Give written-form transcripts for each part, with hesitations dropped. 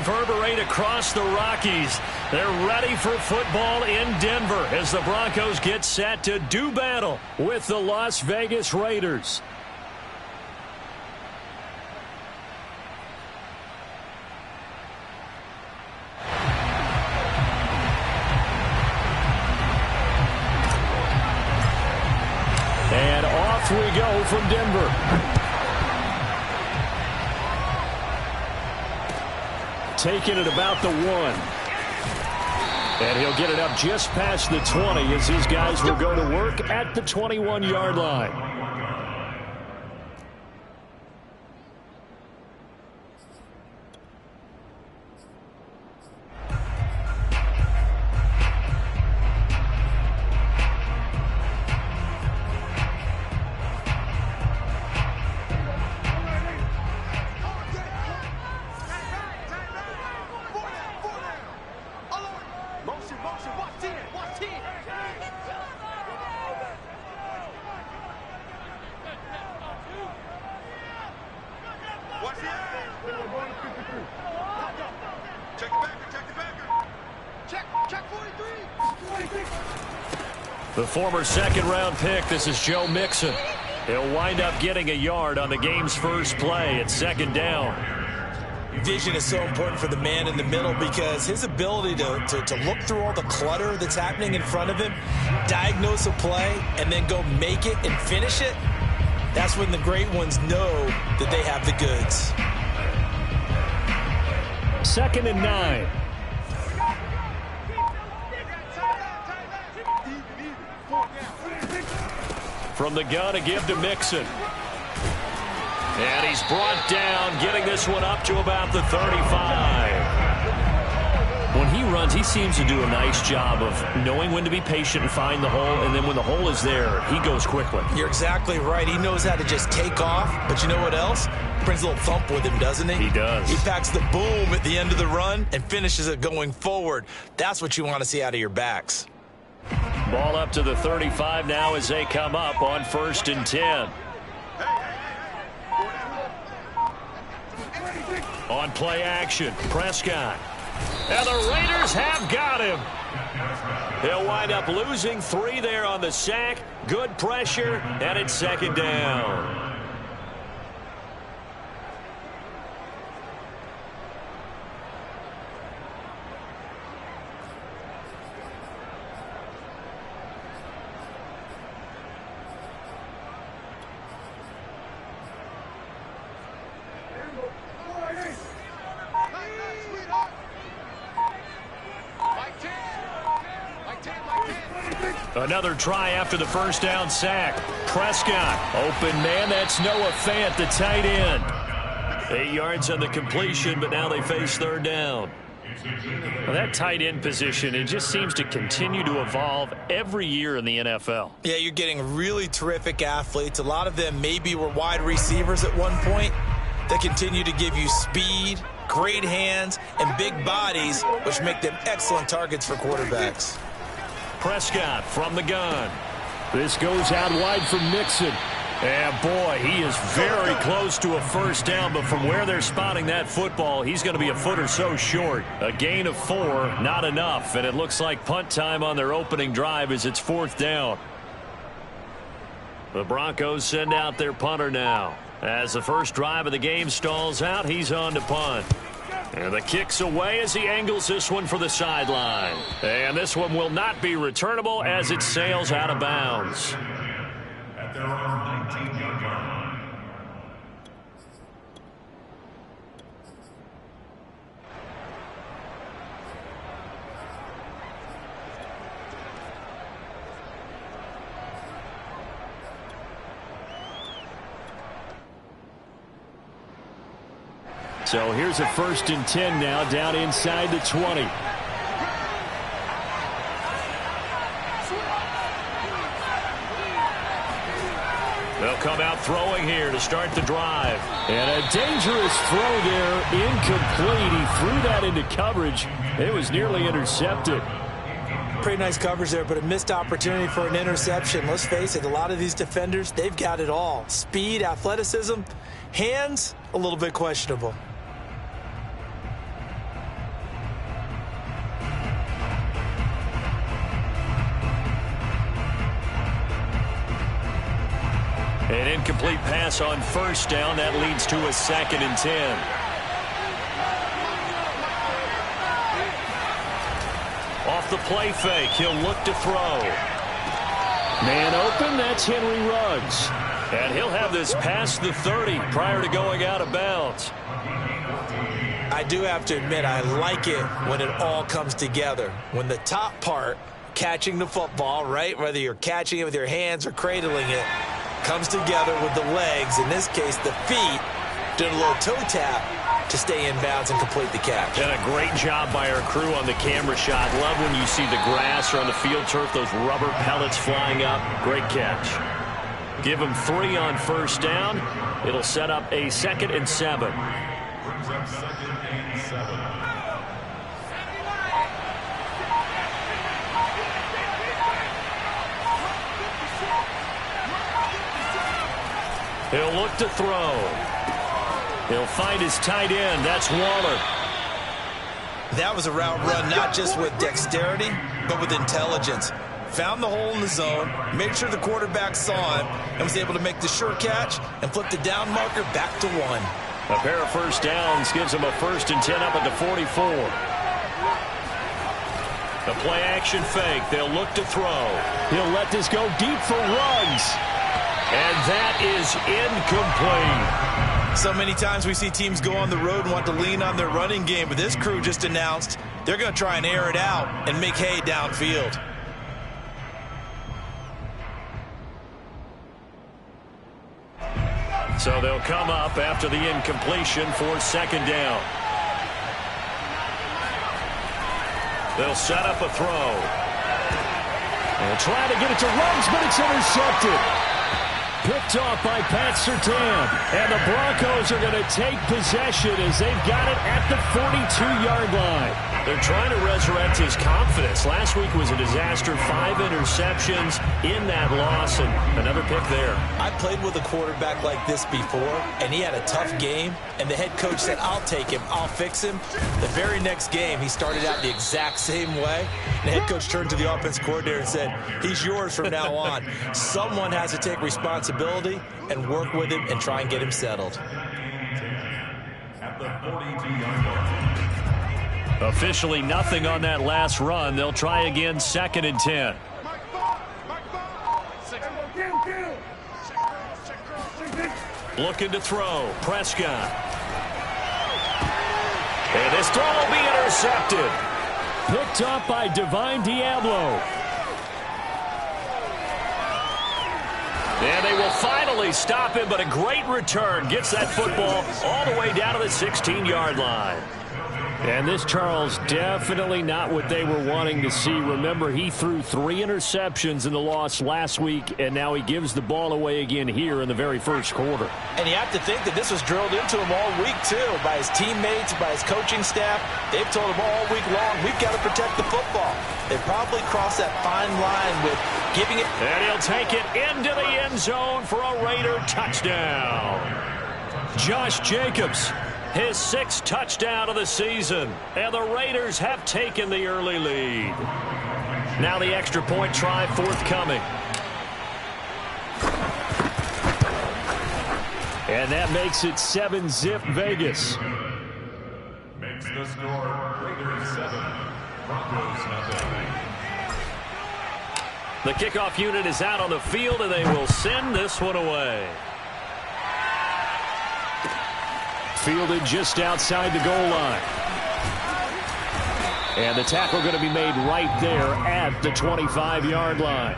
reverberate across the Rockies. They're ready for football in Denver as the Broncos get set to do battle with the Las Vegas Raiders. And off we go from Denver. Taking it about the 1. And he'll get it up just past the 20 as his guys will go to work at the 21-yard line. The former second-round pick, this is Joe Mixon. He'll wind up getting a yard on the game's first play at 2nd down. Vision is so important for the man in the middle because his ability to look through all the clutter that's happening in front of him, diagnose a play, and then go make it and finish it, that's when the great ones know that they have the goods. 2nd and 9. From the gun, a give to Mixon. And he's brought down, getting this one up to about the 35. When he runs, he seems to do a nice job of knowing when to be patient and find the hole, and then when the hole is there, he goes quickly. You're exactly right. He knows how to just take off, but you know what else? Brings a little thump with him, doesn't he? He does. He packs the boom at the end of the run and finishes it going forward. That's what you want to see out of your backs. Ball up to the 35 now as they come up on 1st and 10. On play action, Prescott. And the Raiders have got him. He'll wind up losing 3 there on the sack. Good pressure, and it's 2nd down. Another try after the first down sack. Prescott, open man, that's Noah Fant, the tight end. 8 yards on the completion, but now they face 3rd down. Well, that tight end position, it just seems to continue to evolve every year in the NFL. Yeah, you're getting really terrific athletes. A lot of them maybe were wide receivers at one point. They continue to give you speed, great hands, and big bodies, which make them excellent targets for quarterbacks. Prescott from the gun. This goes out wide from Mixon. And boy, he is very close to a first down, but from where they're spotting that football, he's going to be a foot or so short. A gain of 4, not enough, and it looks like punt time on their opening drive as it's 4th down. The Broncos send out their punter now. As the first drive of the game stalls out, he's on to punt. And the kick's away as he angles this one for the sideline. And this one will not be returnable as it sails out of bounds. At their own 19-yard line. So here's a 1st and 10 now down inside the 20. They'll come out throwing here to start the drive. And a dangerous throw there, incomplete. He threw that into coverage. It was nearly intercepted. Pretty nice coverage there, but a missed opportunity for an interception. Let's face it, a lot of these defenders, they've got it all. Speed, athleticism, hands, a little bit questionable. incomplete pass on first down. That leads to a 2nd and 10. Off the play fake, he'll look to throw. Man open, that's Henry Ruggs. And he'll have this past the 30 prior to going out of bounds. I do have to admit, I like it when it all comes together. When the top part, catching the football, right, whether you're catching it with your hands or cradling it, comes together with the legs, in this case the feet, doing a little toe tap to stay in bounds and complete the catch. And a great job by our crew on the camera shot. Love when you see the grass or on the field turf, those rubber pellets flying up. Great catch. Give him 3 on first down. It'll set up a 2nd and 7. He'll look to throw. He'll find his tight end. That's Waller. That was a route run not just with dexterity, but with intelligence. Found the hole in the zone, made sure the quarterback saw him, and was able to make the sure catch and flip the down marker back to 1. A pair of first downs gives him a 1st and 10 up at the 44. The play action fake. They'll look to throw. He'll let this go deep for Ruggs. And that is incomplete. So many times we see teams go on the road and want to lean on their running game, but this crew just announced they're going to try and air it out and make hay downfield. So they'll come up after the incompletion for 2nd down. They'll set up a throw. And try to get it to Ruggs, but it's intercepted. Picked off by Pat Surtain. And the Broncos are going to take possession as they've got it at the 42-yard line. They're trying to resurrect his confidence. Last week was a disaster. 5 interceptions in that loss, and another pick there. I played with a quarterback like this before, and he had a tough game, and the head coach said, I'll take him, I'll fix him. The very next game, he started out the exact same way. The head coach turned to the offense coordinator and said, he's yours from now on. Someone has to take responsibility and work with him and try and get him settled. At the 42-yard line. Officially nothing on that last run. They'll try again, 2nd and 10. Looking to throw. Prescott. And this throw will be intercepted. Picked up by Divine Diablo. And they will finally stop him, but a great return. Gets that football all the way down to the 16-yard line. And this, Charles, definitely not what they were wanting to see. Remember, he threw 3 interceptions in the loss last week, and now he gives the ball away again here in the very first quarter. And you have to think that this was drilled into him all week, too, by his teammates, by his coaching staff. They've told him all week long, we've got to protect the football. They probably crossed that fine line with giving it. And he'll take it into the end zone for a Raider touchdown. Josh Jacobs, his 6th touchdown of the season. And the Raiders have taken the early lead. Now the extra point try forthcoming. And that makes it 7-zip Vegas. Makes the score Raiders 7, Broncos nothing. The kickoff unit is out on the field, and they will send this one away. Fielded just outside the goal line. And the tackle going to be made right there at the 25-yard line.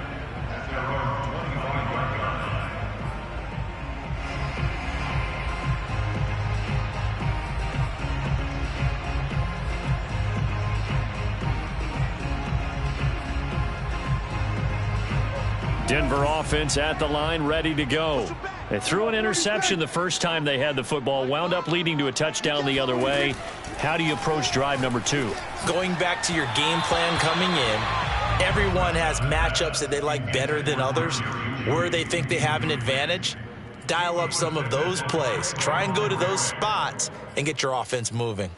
Denver offense at the line, ready to go. They threw an interception the first time they had the football, wound up leading to a touchdown the other way. How do you approach drive number 2? Going back to your game plan coming in, everyone has matchups that they like better than others. Where they think they have an advantage, dial up some of those plays. Try and go to those spots and get your offense moving.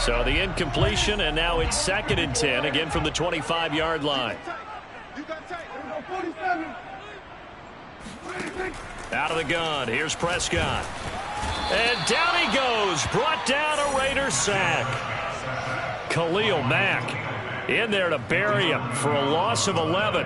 So the incompletion, and now it's 2nd and 10, again from the 25-yard line. Out of the gun, here's Prescott. And down he goes, brought down a Raiders sack. Khalil Mack in there to bury him for a loss of 11.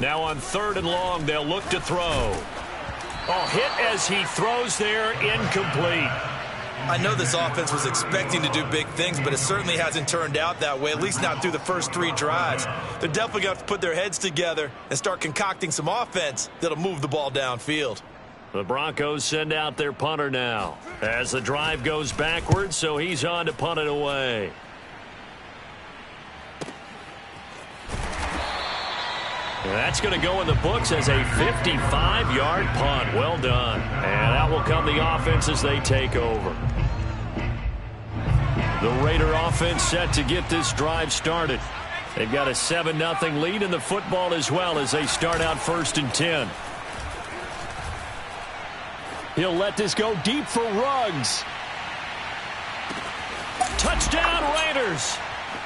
Now on 3rd and long, they'll look to throw. Oh, hit as he throws there, incomplete. I know this offense was expecting to do big things, but it certainly hasn't turned out that way, at least not through the first 3 drives. They're definitely going to have to put their heads together and start concocting some offense that'll move the ball downfield. The Broncos send out their punter now as the drive goes backwards, so he's on to punt it away. That's going to go in the books as a 55-yard punt. Well done. And out will come the offense as they take over. The Raider offense set to get this drive started. They've got a 7-0 lead in the football as well as they start out 1st and 10. He'll let this go deep for Ruggs. Touchdown, Raiders.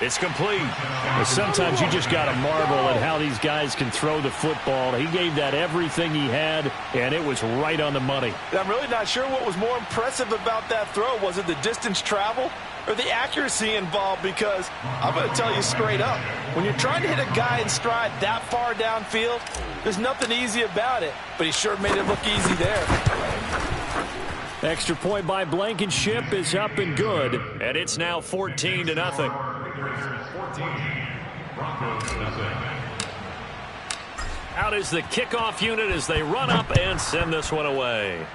It's complete. Well, sometimes you just got to marvel at how these guys can throw the football. He gave that everything he had, and it was right on the money. I'm really not sure what was more impressive about that throw. Was it the distance travel or the accuracy involved? Because I'm going to tell you straight up, when you're trying to hit a guy in stride that far downfield, there's nothing easy about it. But he sure made it look easy there. Extra point by Blankenship is up and good, and it's now 14-0. Out is the kickoff unit as they run up and send this one away.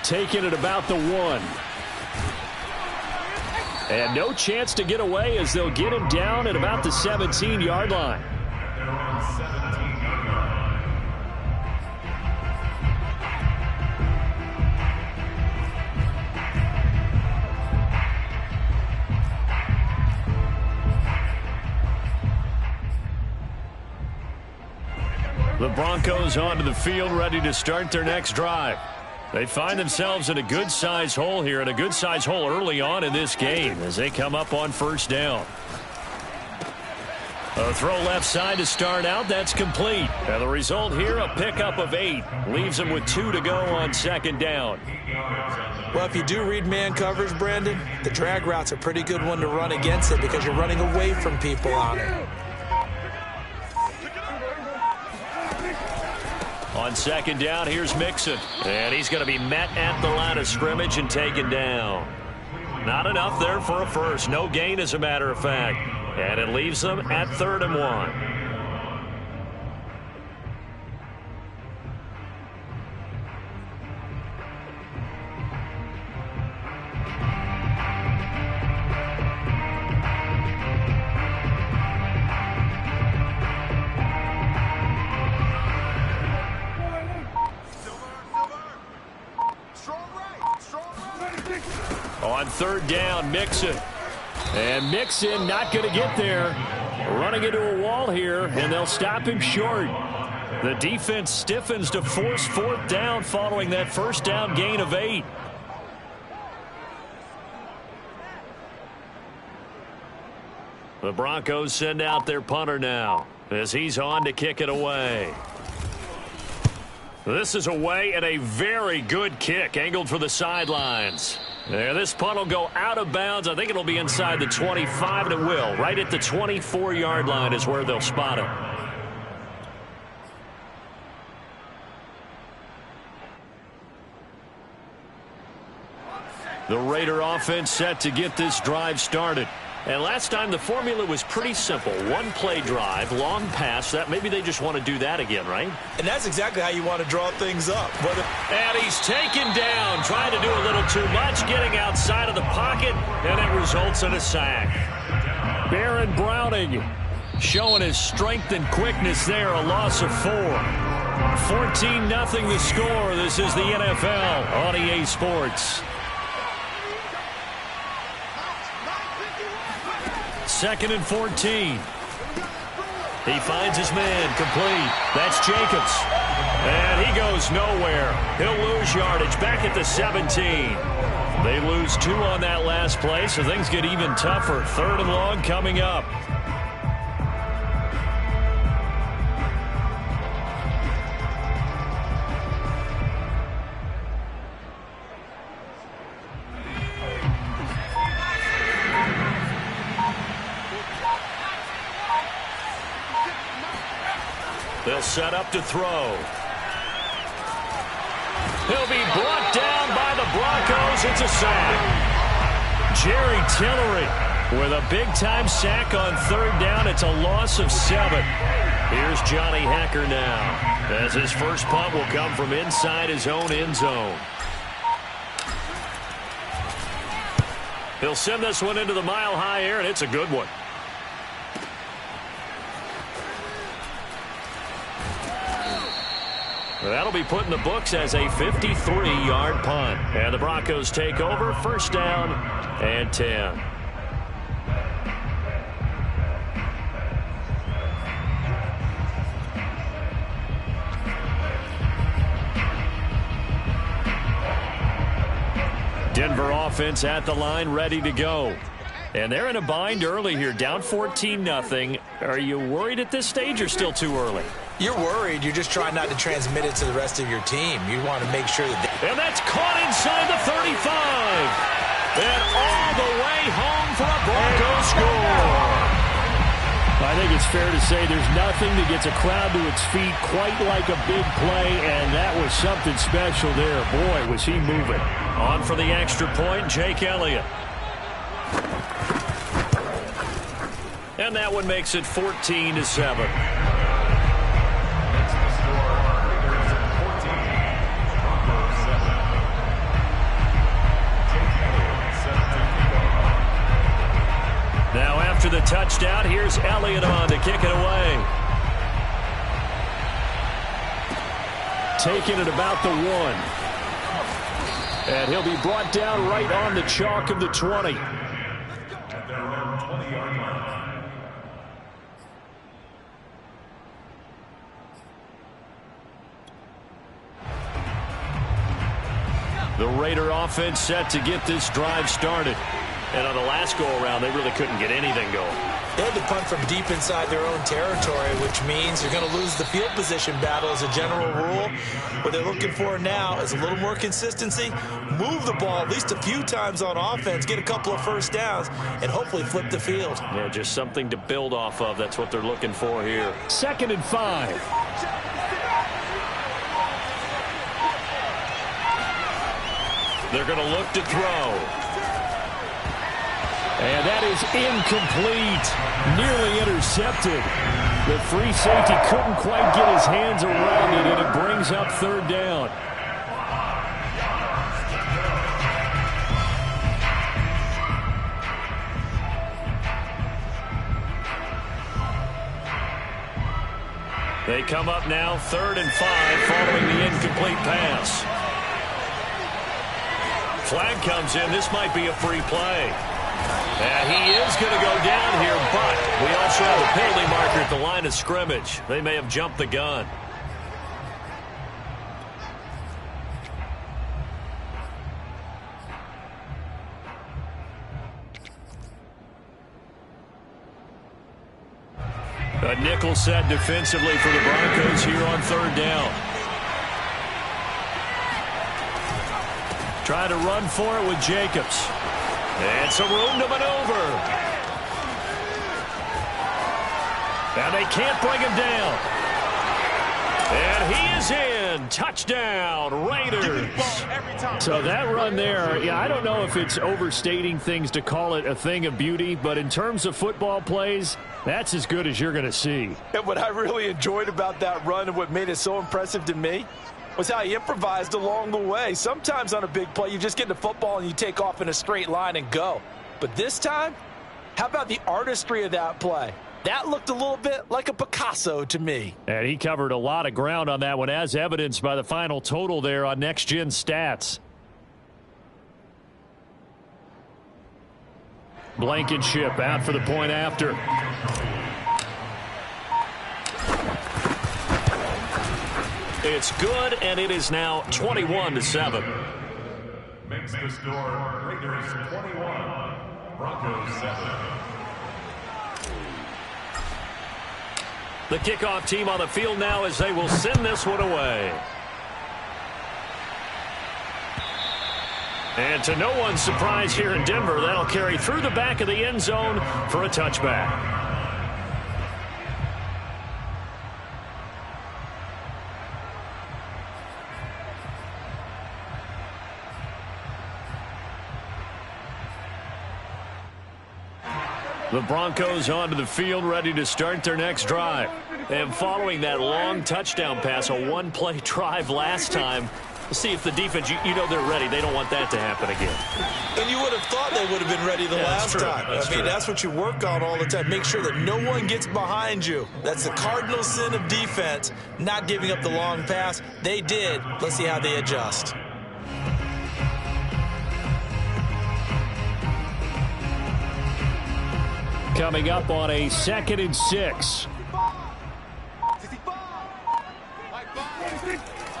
Taking it about the 1. And no chance to get away as they'll get him down at about the 17-yard line. The Broncos onto the field, ready to start their next drive. They find themselves in a good-sized hole here, and a good-sized hole early on in this game as they come up on 1st down. A throw left side to start out. That's complete. And the result here, a pickup of 8. Leaves them with 2 to go on 2nd down. Well, if you do read man coverage, Brandon, the drag route's a pretty good one to run against it because you're running away from people on it. On 2nd down, here's Mixon. And he's going to be met at the line of scrimmage and taken down. Not enough there for a first. No gain, as a matter of fact. And it leaves them at 3rd and 1. On 3rd down, Mixon. And Mixon not going to get there. Running into a wall here, and they'll stop him short. The defense stiffens to force 4th down following that 1st down gain of 8. The Broncos send out their punter now as he's on to kick it away. This is away, and a very good kick angled for the sidelines. Yeah, this punt will go out of bounds. I think it'll be inside the 25, and it will. Right at the 24-yard line is where they'll spot it. The Raider offense set to get this drive started. And last time the formula was pretty simple. One play drive, long pass. That maybe they just want to do that again, right? And that's exactly how you want to draw things up. And he's taken down, trying to do a little too much, getting outside of the pocket, and it results in a sack. Baron Browning showing his strength and quickness there, a loss of 4. 14-0 the score. This is the NFL on EA Sports. Second and 14. He finds his man, complete. That's Jacobs. And he goes nowhere. He'll lose yardage back at the 17. They lose 2 on that last play, so things get even tougher. 3rd and long coming up. They'll set up to throw. He'll be brought down by the Broncos. It's a sack. Jerry Tillery with a big-time sack on 3rd down. It's a loss of 7. Here's Johnny Hacker now, as his first punt will come from inside his own end zone. He'll send this one into the mile-high air, and it's a good one. That'll be put in the books as a 53-yard punt. And the Broncos take over, 1st down and 10. Denver offense at the line, ready to go. And they're in a bind early here, down 14-0. Are you worried at this stage or still too early? You're worried. You're just trying not to transmit it to the rest of your team. You want to make sure that and that's caught inside the 35. And all the way home for a Broncos score. I think it's fair to say there's nothing that gets a crowd to its feet quite like a big play, and that was something special there. Boy, was he moving. On for the extra point, Jake Elliott. And that one makes it 14-7. Now after the touchdown, here's Elliott on to kick it away. Taking it about the 1. And he'll be brought down right on the chalk of the 20. At their own 20-yard line. The Raider offense set to get this drive started. And on the last go-around, they really couldn't get anything going. they had to punt from deep inside their own territory, which means you're going to lose the field position battle as a general rule. What they're looking for now is a little more consistency, move the ball at least a few times on offense, get a couple of first downs, and hopefully flip the field. Yeah, just something to build off of. That's what they're looking for here. 2nd and 5. They're going to look to throw. And that is incomplete. Nearly intercepted. The free safety couldn't quite get his hands around it, and it brings up 3rd down. They come up now 3rd and 5 following the incomplete pass. Flag comes in. This might be a free play. And he is going to go down here, but we also have a penalty marker at the line of scrimmage. They may have jumped the gun. A nickel set defensively for the Broncos here on 3rd down. Trying to run for it with Jacobs. And some room to maneuver. And they can't bring him down. And he is in. Touchdown, Raiders. So that run there, yeah, I don't know if it's overstating things to call it a thing of beauty, but in terms of football plays, that's as good as you're going to see. And what I really enjoyed about that run and what made it so impressive to me was how he improvised along the way. Sometimes on a big play, you just get the football and you take off in a straight line and go. But this time, how about the artistry of that play? That looked a little bit like a Picasso to me. And he covered a lot of ground on that one, as evidenced by the final total there on Next Gen Stats. Blankenship out for the point after. It's good, and it is now 21-7. Makes the score Raiders 21, Broncos 7. The kickoff team on the field now as they will send this one away. And to no one's surprise here in Denver, that'll carry through the back of the end zone for a touchback. The Broncos onto the field, ready to start their next drive. And following that long touchdown pass, a one-play drive last time, we'll see if the defense, you know they're ready. They don't want that to happen again. And you would have thought they would have been ready the last time. That's what you work on all the time. Make sure that no one gets behind you. That's the cardinal sin of defense, not giving up the long pass. They did. Let's see how they adjust. Coming up on a 2nd and 6.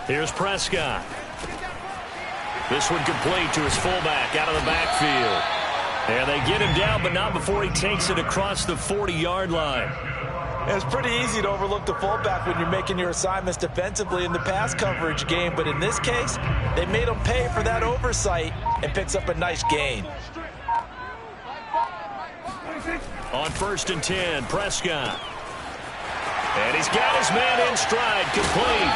Here's Prescott. This one complete to his fullback out of the backfield. And they get him down, but not before he takes it across the 40-yard line. It's pretty easy to overlook the fullback when you're making your assignments defensively in the pass coverage game, but in this case, they made him pay for that oversight and picks up a nice gain. On 1st and 10, Prescott. And he's got his man in stride, complete.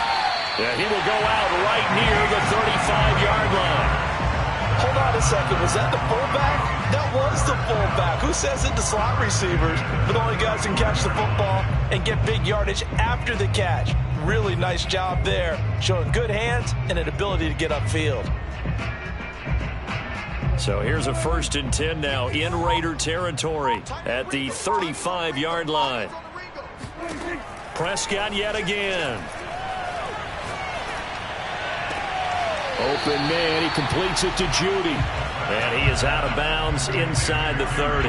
And he will go out right near the 35-yard line. Hold on a second. Was that the fullback? That was the fullback. Who says it? The slot receivers. But only guys can catch the football and get big yardage after the catch. Really nice job there. Showing good hands and an ability to get upfield. So here's a 1st and 10 now in Raider territory at the 35-yard line. Prescott yet again. Open man, he completes it to Judy. And he is out of bounds inside the 30.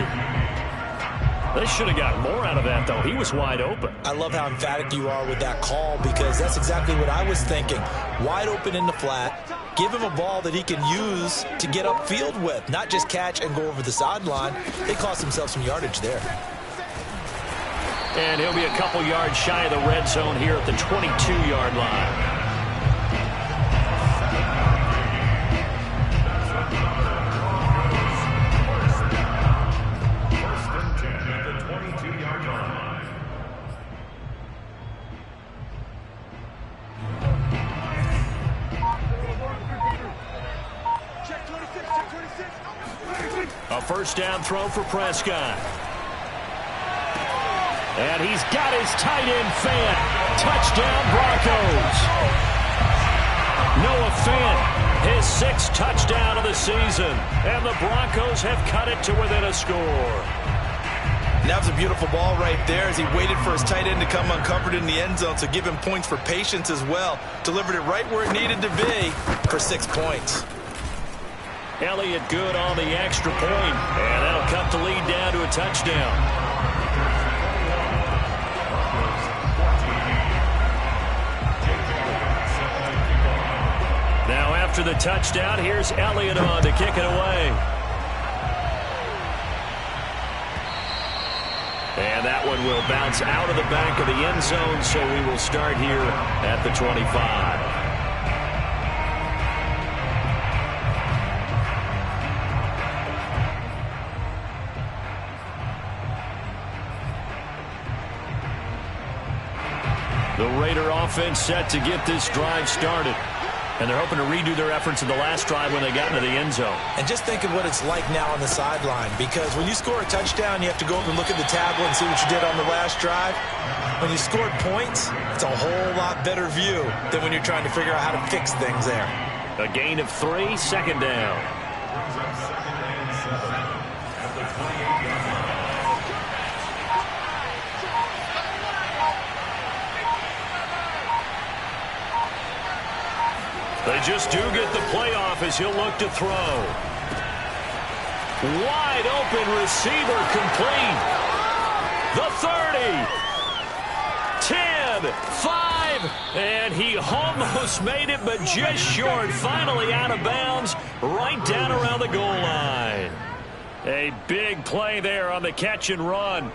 They should have gotten more out of that, though. He was wide open. I love how emphatic you are with that call, because that's exactly what I was thinking. Wide open in the flat. Give him a ball that he can use to get upfield with, not just catch and go over the sideline. They cost themselves some yardage there. And he'll be a couple yards shy of the red zone here at the 22-yard line. A 1st down throw for Prescott. And he's got his tight end Fant. Touchdown Broncos. Noah Fant, his 6th touchdown of the season. And the Broncos have cut it to within a score. And that was a beautiful ball right there as he waited for his tight end to come uncovered in the end zone, so give him points for patience as well. Delivered it right where it needed to be for 6 points. Elliott good on the extra point, and that'll cut the lead down to a touchdown. Now after the touchdown, here's Elliott on to kick it away. And that one will bounce out of the back of the end zone, so we will start here at the 25. The Raider offense set to get this drive started. And they're hoping to redo their efforts in the last drive when they got into the end zone. And just think of what it's like now on the sideline, because when you score a touchdown, you have to go up and look at the tablet and see what you did on the last drive. When you scored points, it's a whole lot better view than when you're trying to figure out how to fix things there. A gain of 3, second down. They just do get the playoff as he'll look to throw. Wide open receiver complete. The 30. 10, 5, and he almost made it, but just short. Finally out of bounds, right down around the goal line. A big play there on the catch and run.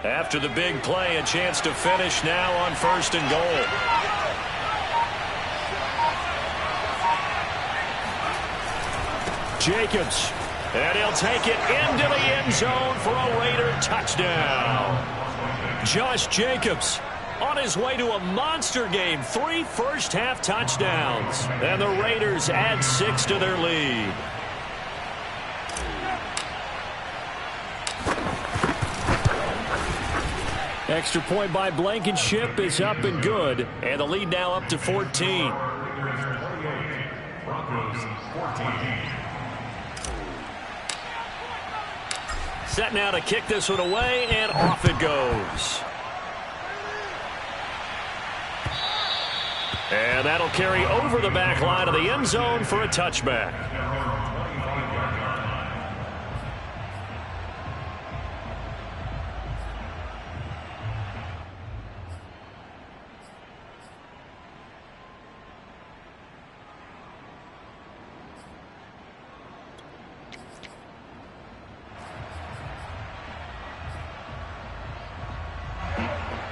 After the big play, a chance to finish now on 1st and goal. Jacobs, and he'll take it into the end zone for a Raider touchdown. Josh Jacobs on his way to a monster game, 3 first-half touchdowns. And the Raiders add 6 to their lead. Extra point by Blankenship is up and good. And the lead now up to 14. Set now to kick this one away, and off it goes. And that'll carry over the back line of the end zone for a touchback.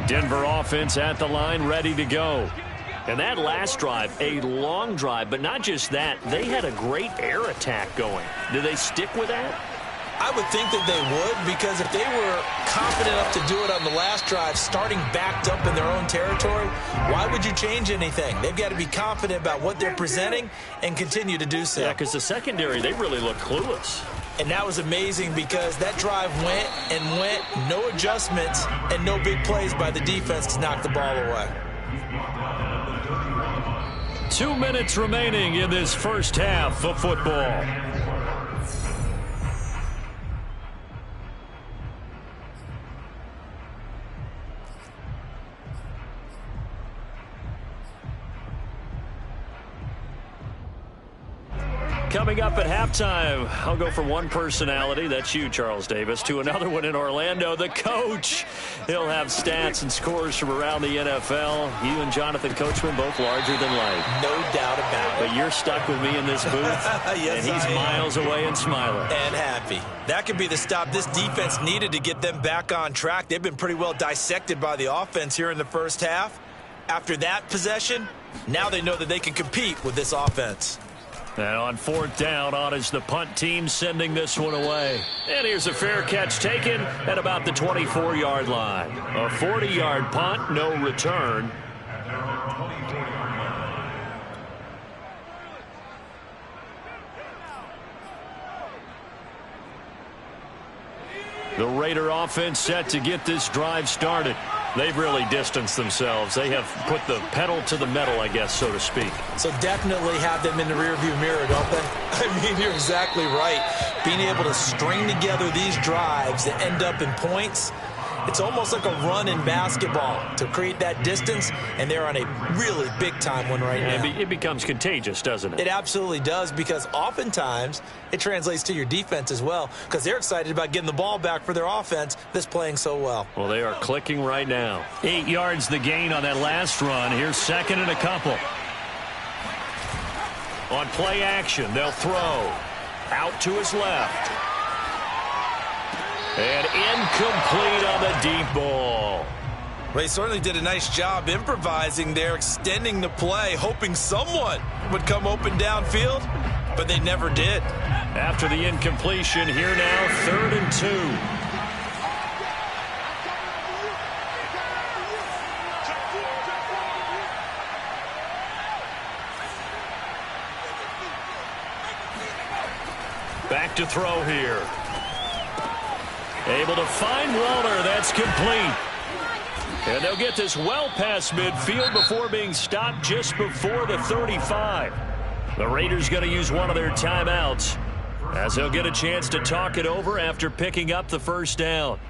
Denver offense at the line, ready to go. And that last drive, a long drive, but not just that, they had a great air attack going. Do they stick with that? I would think that they would, because if they were confident enough to do it on the last drive, starting backed up in their own territory, why would you change anything? They've got to be confident about what they're presenting and continue to do so. Yeah, because the secondary, they really look clueless. And that was amazing, because that drive went and went, no adjustments, and no big plays by the defense to knock the ball away. 2 minutes remaining in this first half of football. Coming up at halftime, I'll go from one personality, that's you, Charles Davis, to another one in Orlando, the coach. He'll have stats and scores from around the NFL. You and Jonathan Coachman, both larger than life. No doubt about it. But you're stuck with me in this booth, yes, and he's miles away and smiling. And happy. That could be the stop this defense needed to get them back on track. They've been pretty well dissected by the offense here in the first half. After that possession, now they know that they can compete with this offense. And on 4th down, on is the punt team sending this one away. And here's a fair catch taken at about the 24-yard line. A 40-yard punt, no return. The Raider offense set to get this drive started. They've really distanced themselves. They have put the pedal to the metal, I guess, so to speak. So definitely have them in the rearview mirror, don't they? I mean, you're exactly right. Being able to string together these drives that end up in points, it's almost like a run in basketball to create that distance, and they're on a really big-time one right now. It becomes contagious, doesn't it? It absolutely does, because oftentimes it translates to your defense as well, because they're excited about getting the ball back for their offense that's playing so well. Well, they are clicking right now. 8 yards the gain on that last run. Here's 2nd and a couple. On play action, they'll throw. Out to his left. And incomplete on the deep ball. Well, he certainly did a nice job improvising there, extending the play, hoping someone would come open downfield, but they never did. After the incompletion, here now, 3rd and 2. Back to throw here. Able to find Waller. That's complete. And they'll get this well past midfield before being stopped just before the 35. The Raiders going to use one of their timeouts as they'll get a chance to talk it over after picking up the first down.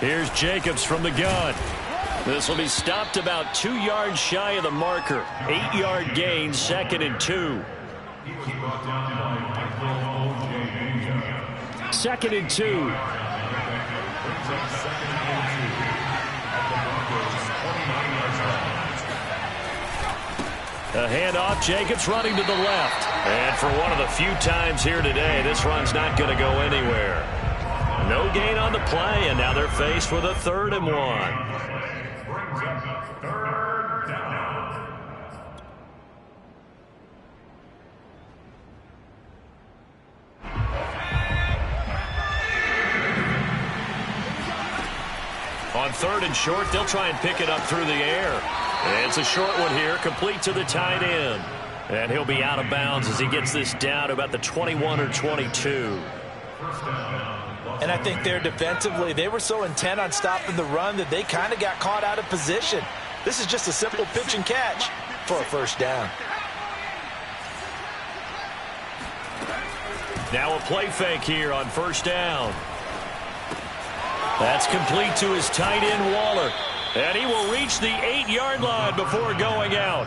Here's Jacobs from the gun. This will be stopped about 2 yards shy of the marker. 8-yard gain, 2nd and 2. 2nd and 2. A handoff, Jacobs running to the left. And for one of the few times here today, this run's not going to go anywhere. No gain on the play, and now they're faced with a 3rd and 1. On 3rd and short, they'll try and pick it up through the air. It's a short one here, complete to the tight end. And he'll be out of bounds as he gets this down to about the 21 or 22. And I think there defensively, they were so intent on stopping the run that they kind of got caught out of position. This is just a simple pitch and catch for a first down. Now a play fake here on first down. That's complete to his tight end, Waller. And he will reach the 8-yard line before going out.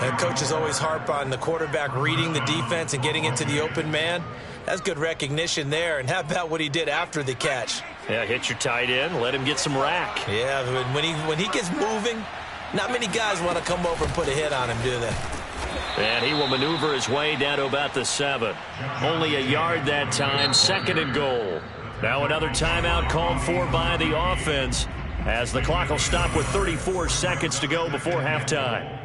And coaches always harp on the quarterback reading the defense and getting into the open man. That's good recognition there. And how about what he did after the catch? Yeah, hit your tight end, let him get some rack. Yeah, when he gets moving, not many guys want to come over and put a hit on him, do they? And he will maneuver his way down to about the 7. Only a yard that time, 2nd and goal. Now another timeout called for by the offense as the clock will stop with 34 seconds to go before halftime.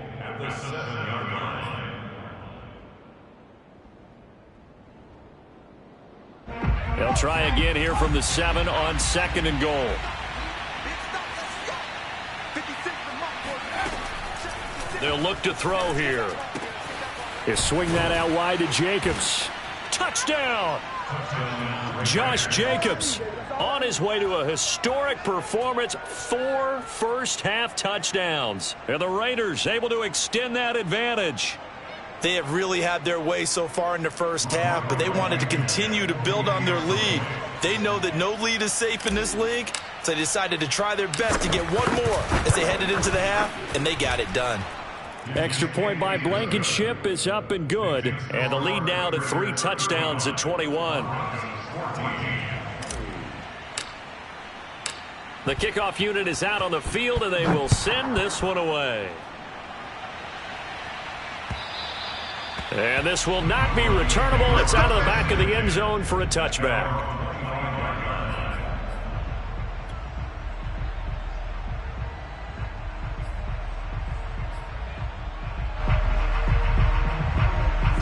They'll try again here from the 7 on 2nd and goal. They'll look to throw here. He'll swing that out wide to Jacobs. Touchdown! Josh Jacobs on his way to a historic performance. 4 first-half touchdowns. And the Raiders able to extend that advantage. They have really had their way so far in the first half, but they wanted to continue to build on their lead. They know that no lead is safe in this league, so they decided to try their best to get one more as they headed into the half, and they got it done. Extra point by Blankenship is up and good, and the lead now to 3 touchdowns at 21. The kickoff unit is out on the field, and they will send this one away. And this will not be returnable. It's out of the back of the end zone for a touchback.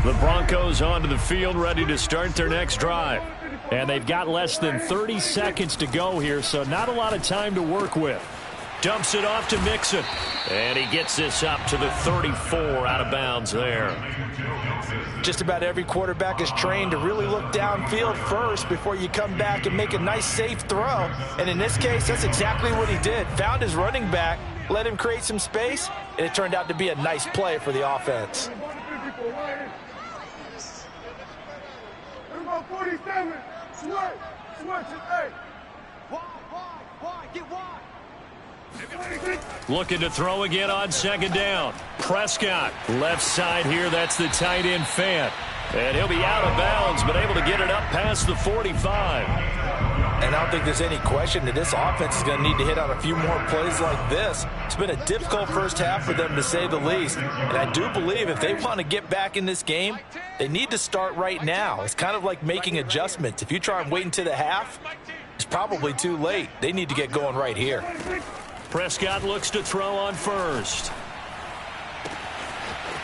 The Broncos onto the field, ready to start their next drive. And they've got less than 30 seconds to go here, so not a lot of time to work with. Dumps it off to Mixon. And he gets this up to the 34, out of bounds there. Just about every quarterback is trained to really look downfield first before you come back and make a nice, safe throw. And in this case, that's exactly what he did. Found his running back, let him create some space, and it turned out to be a nice play for the offense. 47, switch, switch, hey. Wide, get wide. Looking to throw again on second down. Prescott, left side here. That's the tight end Fant. And he'll be out of bounds, but able to get it up past the 45. And I don't think there's any question that this offense is going to need to hit on a few more plays like this. It's been a difficult first half for them, to say the least. And I do believe if they want to get back in this game, they need to start right now. It's kind of like making adjustments. If you try and wait until the half, it's probably too late. They need to get going right here. Prescott looks to throw on first.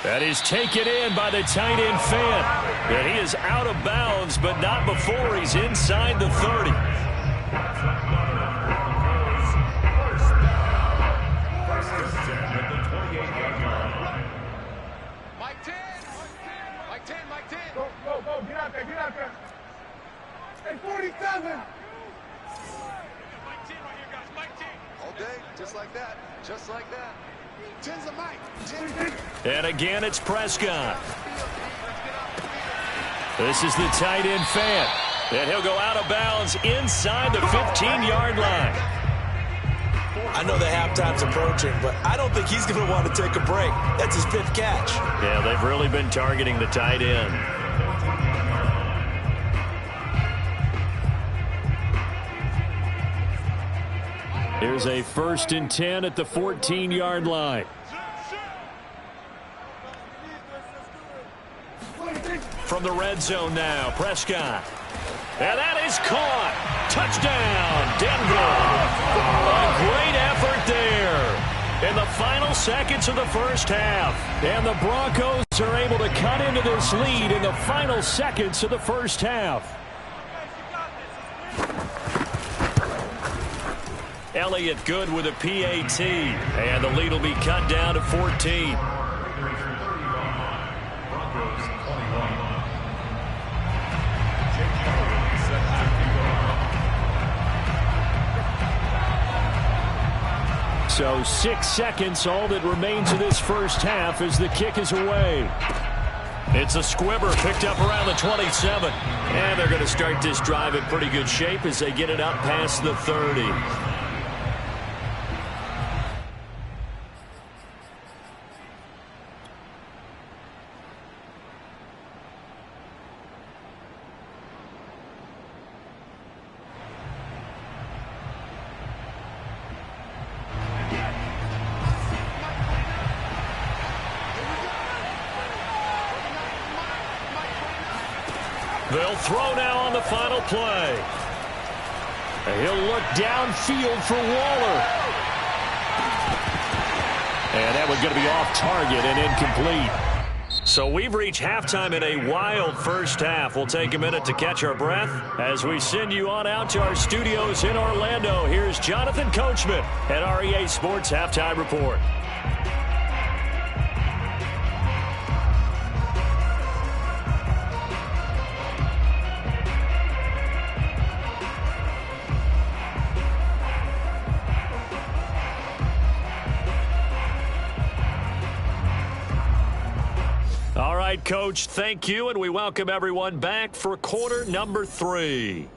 That is taken in by the tight end Fant. And he is out of bounds, but not before he's inside the 30. Mike 10. Mike 10, Mike 10. Go, go, go. Get out there, get out there. Hey, 47. Mike 10 right here, guys. Mike 10. All day, just like that. Just like that. 10's a Mike. 10. And again, it's Prescott. This is the tight end Fant. And he'll go out of bounds inside the 15-yard line. I know the halftime's approaching, but I don't think he's going to want to take a break. That's his 5th catch. Yeah, they've really been targeting the tight end. Here's a 1st and 10 at the 14-yard line. From the red zone now, Prescott. And that is caught. Touchdown, Denver. A great effort there in the final seconds of the first half. And the Broncos are able to cut into this lead in the final seconds of the first half. Elliott good with a PAT. And the lead will be cut down to 14. So 6 seconds, all that remains of this first half as the kick is away. It's a squibber picked up around the 27. And they're going to start this drive in pretty good shape as they get it up past the 30. They'll throw now on the final play. He'll look downfield for Waller. And that one's going to be off target and incomplete. So we've reached halftime in a wild first half. We'll take a minute to catch our breath as we send you on out to our studios in Orlando. Here's Jonathan Coachman at REA Sports Halftime Report. All right, Coach, thank you, and we welcome everyone back for quarter number 3.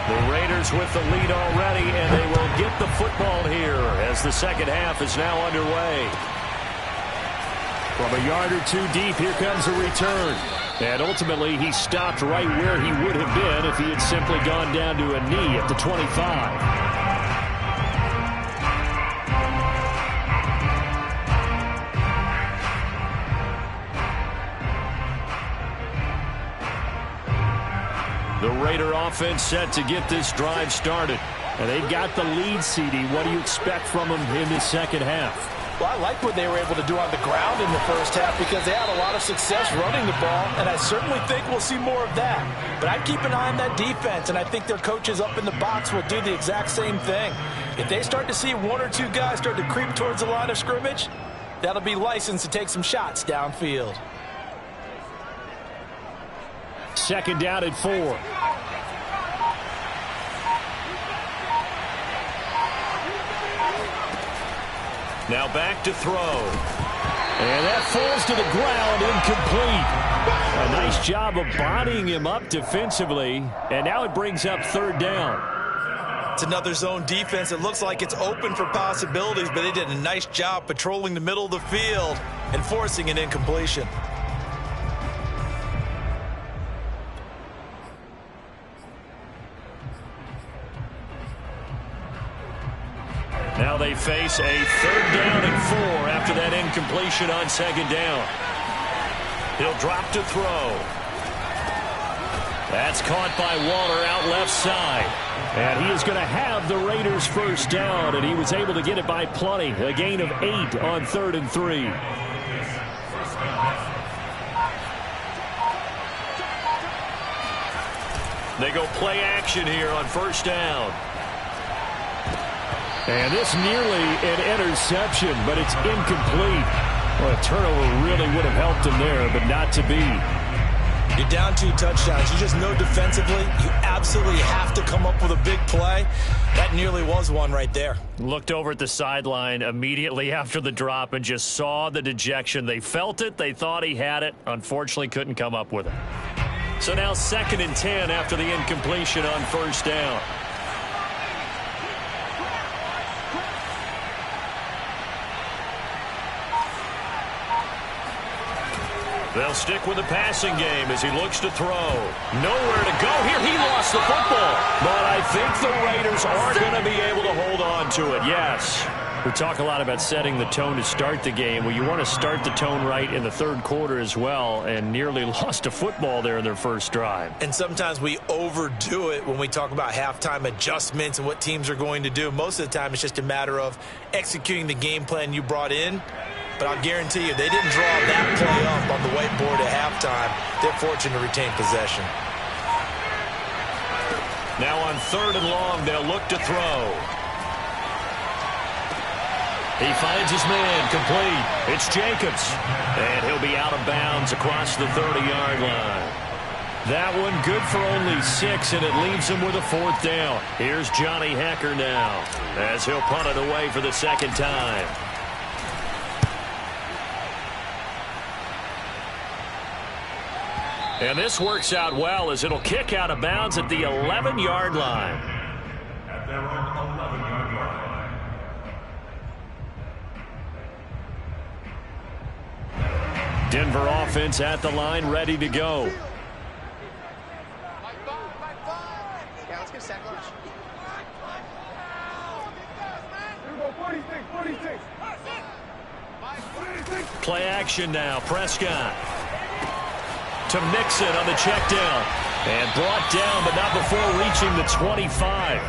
The Raiders with the lead already, and they will get the football here as the second half is now underway. From a yard or two deep, here comes a return. And ultimately, he stopped right where he would have been if he had simply gone down to a knee at the 25. The Raider offense set to get this drive started. And they've got the lead, CD. What do you expect from them in the second half? Well, I like what they were able to do on the ground in the first half because they had a lot of success running the ball, and I certainly think we'll see more of that. But I'd keep an eye on that defense, and I think their coaches up in the box will do the exact same thing. If they start to see one or two guys start to creep towards the line of scrimmage, that'll be licensed to take some shots downfield. Second down at 4. Now back to throw. And that falls to the ground, incomplete. Yeah, nice job of bodying him up defensively, and now it brings up third down. It's another zone defense. It looks like it's open for possibilities, but they did a nice job patrolling the middle of the field and forcing an incompletion. Now they face a third down and 4 after that incompletion on second down. He'll drop to throw. That's caught by Waller out left side. And he is going to have the Raiders first down, and he was able to get it by plenty. A gain of 8 on 3rd and 3. They go play action here on first down. And this nearly an interception, but it's incomplete. Well, a turnover really would have helped him there, but not to be. You're down 2 touchdowns. You just know defensively you absolutely have to come up with a big play. That nearly was one right there. Looked over at the sideline immediately after the drop and just saw the dejection. They felt it. They thought he had it. Unfortunately, couldn't come up with it. So now 2nd and 10 after the incompletion on first down. They'll stick with the passing game as he looks to throw. Nowhere to go here. He lost the football. But I think the Raiders are going to be able to hold on to it, yes. We talk a lot about setting the tone to start the game. Well, you want to start the tone right in the 3rd quarter as well, and nearly lost a football there in their first drive. And sometimes we overdo it when we talk about halftime adjustments and what teams are going to do. Most of the time it's just a matter of executing the game plan you brought in. But I'll guarantee you, they didn't draw that play up on the whiteboard at halftime. They're fortunate to retain possession. Now on 3rd and long, they'll look to throw. He finds his man, complete. It's Jacobs. And he'll be out of bounds across the 30-yard line. That one good for only 6, and it leaves him with a 4th down. Here's Johnny Hecker now, as he'll punt it away for the 2nd time. And this works out well as it'll kick out of bounds at the 11-yard line. At their own 11-yard line. Denver offense at the line, ready to go. Yeah, let's get a sack lunch. Play action now. Prescott to Mixon on the check down. And brought down, but not before reaching the 25.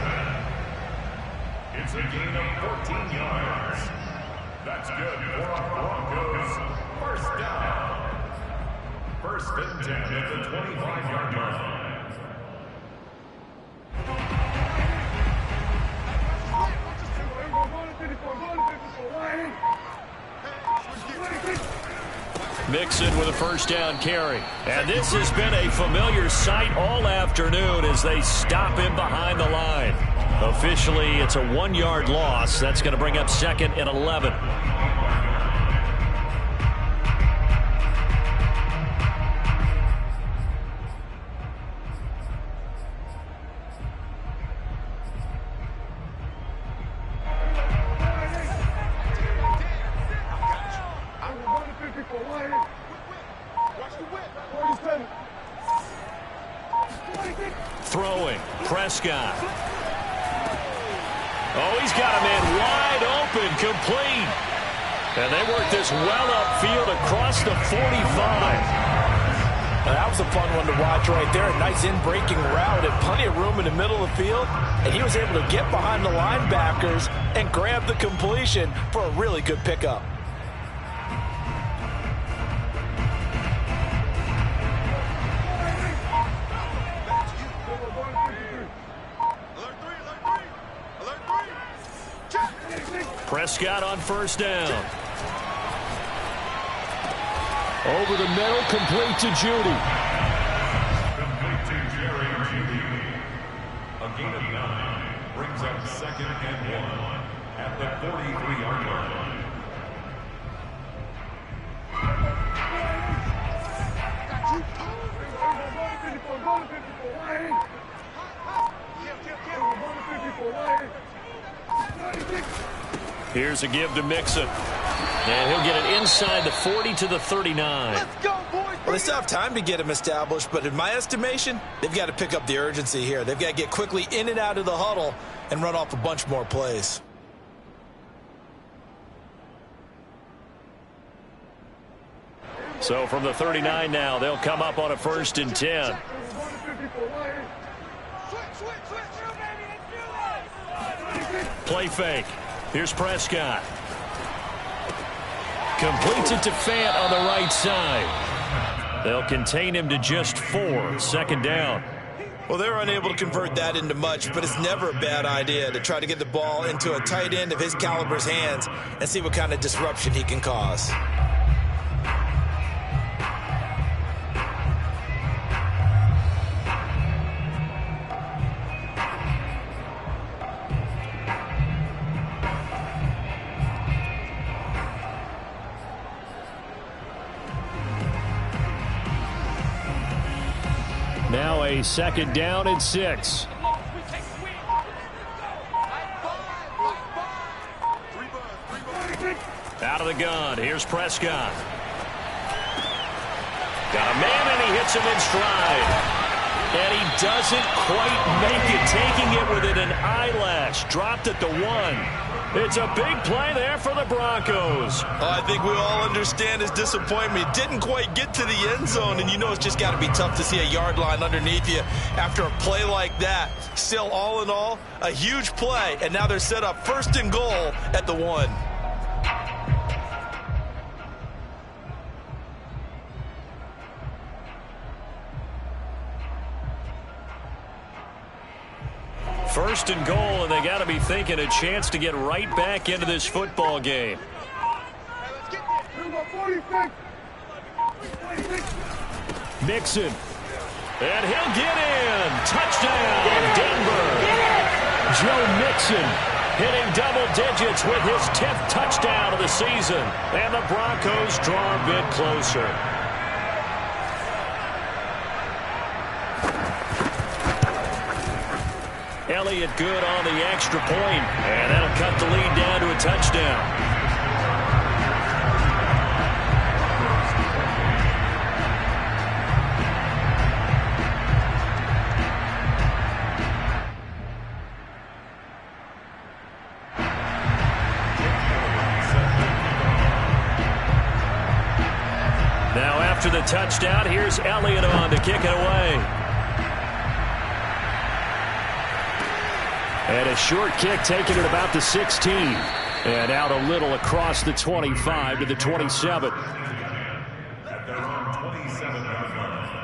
It's a gain of 14 yards. That's good for our Broncos. First down. 1st and 10 at the 25-yard line. Mixon with a first down carry. And this has been a familiar sight all afternoon as they stop him behind the line. Officially, it's a 1-yard loss. That's going to bring up 2nd and 11. Throwing, Prescott. Oh, he's got a man wide open, complete. And they work this well upfield across the 45. That was a fun one to watch right there. A nice in-breaking route and plenty of room in the middle of the field. And he was able to get behind the linebackers and grab the completion for a really good pickup. Prescott on first down. Over the middle, complete to Judy. Complete to Jerry Judy. A gain of 9 brings up 2nd and 1 at the 43-yard line. Got you. Here's a give to Mixon. And he'll get it inside the 40 to the 39. Let's go, boys. Well, they still have time to get him established, but in my estimation, they've got to pick up the urgency here. They've got to get quickly in and out of the huddle and run off a bunch more plays. So from the 39 now, they'll come up on a 1st and 10. Play fake. Here's Prescott. Completes it to Fant on the right side. They'll contain him to just 4. 2nd down. Well, they're unable to convert that into much, but it's never a bad idea to try to get the ball into a tight end of his caliber's hands and see what kind of disruption he can cause. Now a 2nd down and 6. Out of the gun. Here's Prescott. Got a man, and he hits him in stride. And he doesn't quite make it, taking it within an eyelash. Dropped at the 1. It's a big play there for the Broncos. Oh, I think we all understand his disappointment. He didn't quite get to the end zone, and you know it's just got to be tough to see a yard line underneath you after a play like that. Still, all in all, a huge play, and now they're set up 1st and goal at the 1. First and goal, and they got to be thinking a chance to get right back into this football game. Mixon. And he'll get in. Touchdown, Denver. Joe Mixon hitting double digits with his 10th touchdown of the season. And the Broncos draw a bit closer. Elliott good on the extra point, and that'll cut the lead down to a touchdown. Now after the touchdown, here's Elliott on to kick it away. And a short kick taken at about the 16. And out a little across the 25 to the 27. At their own 27-yard line.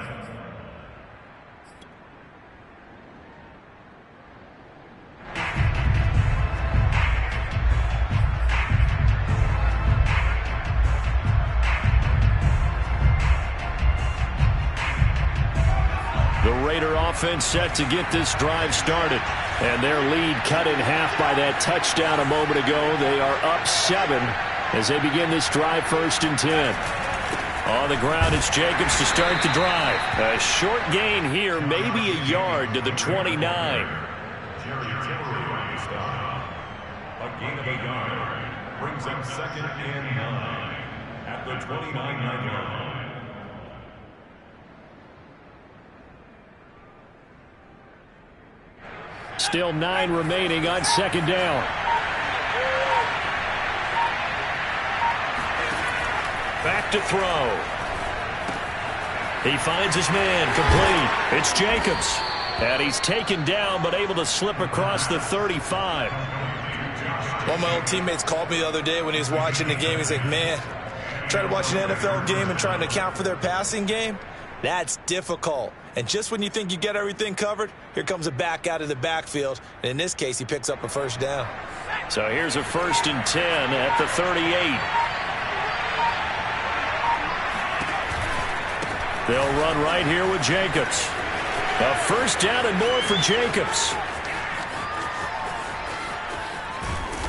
The Raider offense set to get this drive started. And their lead cut in half by that touchdown a moment ago. They are up 7 as they begin this drive 1st and 10. On the ground, it's Jacobs to start the drive. A short gain here, maybe a yard to the 29. Jerry Tillery on the stop. A gain of a yard brings him 2nd and 9 at the 29-yard line. Still 9 remaining on 2nd down. Back to throw. He finds his man, complete. It's Jacobs. And he's taken down, but able to slip across the 35. One of my old teammates called me the other day when he was watching the game. He's like, man, trying to watch an NFL game and trying to account for their passing game, that's difficult. And just when you think you get everything covered, here comes a back out of the backfield. And in this case, he picks up a 1st down. So here's a 1st and 10 at the 38. They'll run right here with Jacobs. A 1st down and more for Jacobs.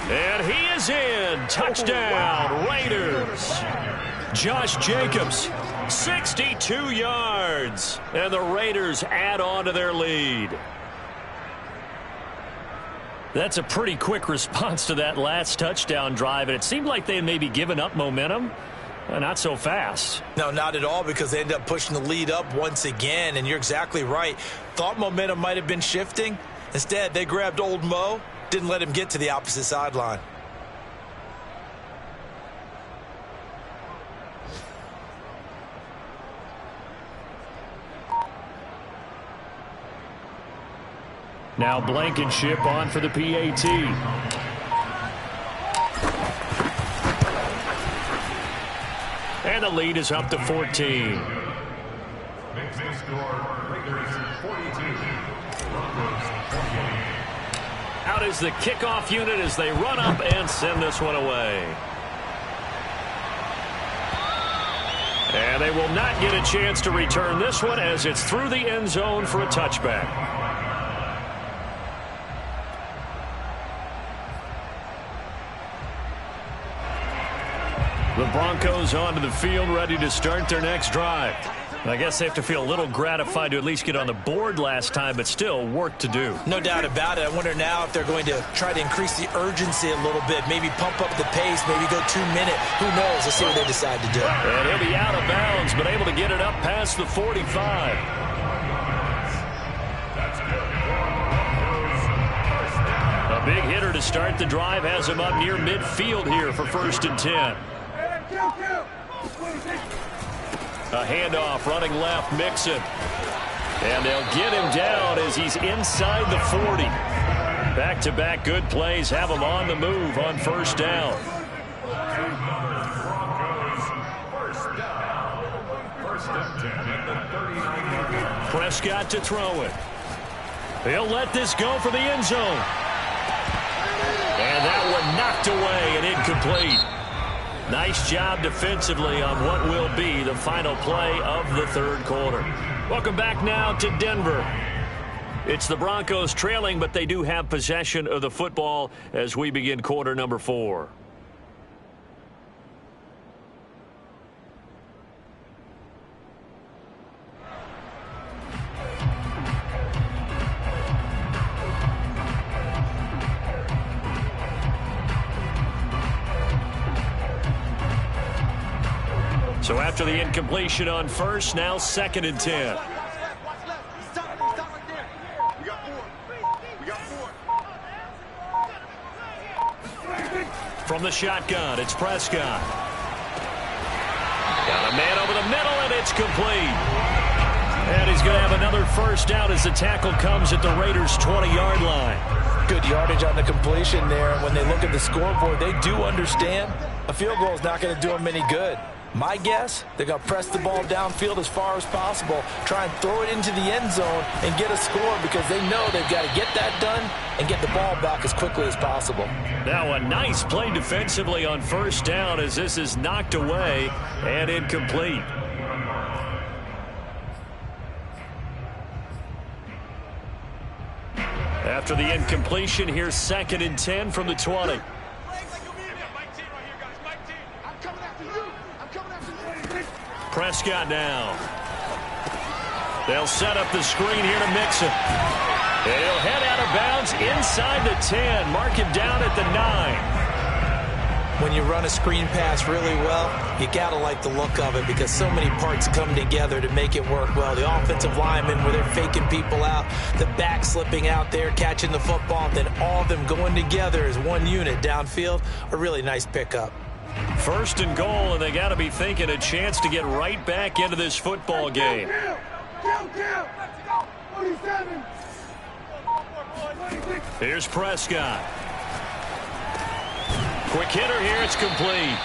And he is in. Touchdown, Raiders. Josh Jacobs, 62 yards. And the Raiders add on to their lead. That's a pretty quick response to that last touchdown drive, and it seemed like they had maybe given up momentum. Not so fast. No, not at all, because they ended up pushing the lead up once again, and you're exactly right. Thought momentum might have been shifting. Instead, they grabbed old Mo, didn't let him get to the opposite sideline. Now Blankenship on for the PAT. And the lead is up to 14. Makes the score Raiders 42. Broncos 28. Out is the kickoff unit as they run up and send this one away. And they will not get a chance to return this one as it's through the end zone for a touchback. The Broncos onto the field, ready to start their next drive. I guess they have to feel a little gratified to at least get on the board last time, but still work to do. No doubt about it. I wonder now if they're going to try to increase the urgency a little bit, maybe pump up the pace, maybe go 2 minute. Who knows? Let's see what they decide to do. And he'll be out of bounds, but able to get it up past the 45. A big hitter to start the drive has him up near midfield here for 1st and 10. A handoff running left, Mixon. And they'll get him down as he's inside the 40. Back-to-back good plays have him on the move on 1st down. Prescott to throw it. He'll let this go for the end zone. And that one knocked away and incomplete. Nice job defensively on what will be the final play of the 3rd quarter. Welcome back now to Denver. It's the Broncos trailing, but they do have possession of the football as we begin quarter number 4. So after the incompletion on 1st, now 2nd and 10. From the shotgun, it's Prescott. Got a man over the middle, and it's complete. And he's going to have another 1st down as the tackle comes at the Raiders' 20-yard line. Good yardage on the completion there. When they look at the scoreboard, they do understand a field goal is not going to do them any good. My guess, they're going to press the ball downfield as far as possible, try and throw it into the end zone and get a score because they know they've got to get that done and get the ball back as quickly as possible. Now a nice play defensively on 1st down as this is knocked away and incomplete. After the incompletion, here's 2nd and 10 from the 20. Prescott now. They'll set up the screen here to Mixon. And he'll head out of bounds inside the 10. Mark him down at the 9. When you run a screen pass really well, you got to like the look of it because so many parts come together to make it work well. The offensive linemen, where they're faking people out, the back slipping out there, catching the football, and then all of them going together as one unit downfield, a really nice pickup. 1st and goal, and they got to be thinking a chance to get right back into this football game. Here's Prescott. Quick hitter here, it's complete.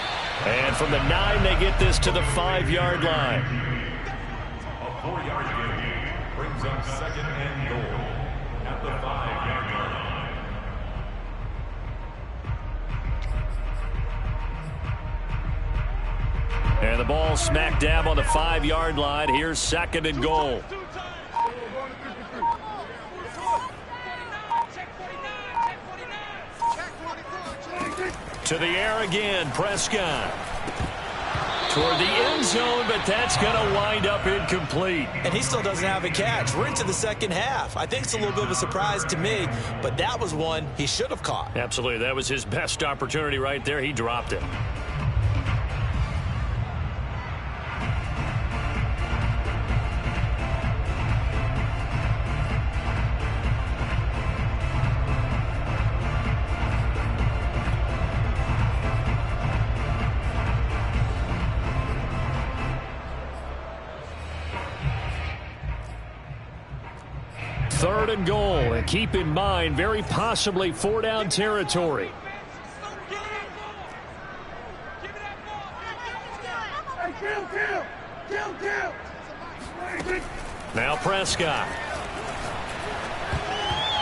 And from the 9, they get this to the 5-yard line. A 4-yard gain brings up 2nd and goal at the 5-yard line. And the ball smack dab on the 5-yard line. Here's 2nd and goal. To the air again, Prescott. toward the end zone, but that's going to wind up incomplete. And he still doesn't have a catch. We're into the second half. I think it's a little bit of a surprise to me, but that was one he should have caught. Absolutely. That was his best opportunity right there. He dropped it. Third and goal, and keep in mind, very possibly 4-down territory. Now Prescott.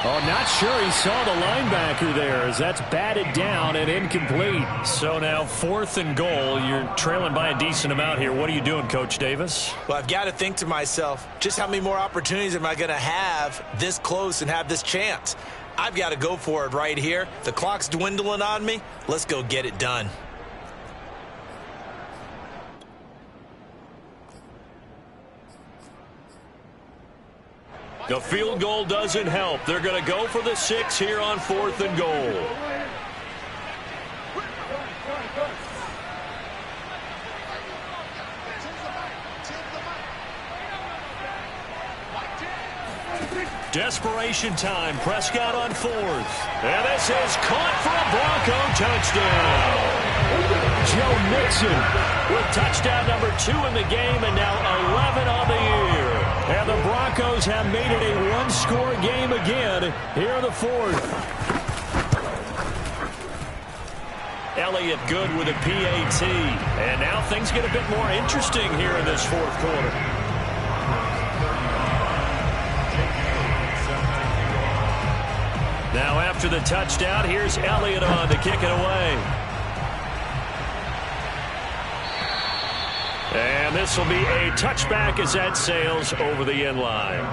Oh, not sure he saw the linebacker there as that's batted down and incomplete. So now 4th and goal. You're trailing by a decent amount here. What are you doing, Coach Davis? Well, I've got to think to myself, just how many more opportunities am I going to have this close and have this chance? I've got to go for it right here. The clock's dwindling on me. Let's go get it done. The field goal doesn't help. They're going to go for the 6 here on 4th and goal. Desperation time. Prescott on 4th. And this is caught for a Bronco touchdown. Joe Mixon with touchdown number 2 in the game and now 11 on the year. And the Broncos have made it a one-score game again here in the 4th. Elliott good with a PAT. And now things get a bit more interesting here in this 4th quarter. Now after the touchdown, here's Elliott on to kick it away. And this will be a touchback as that sails over the end line.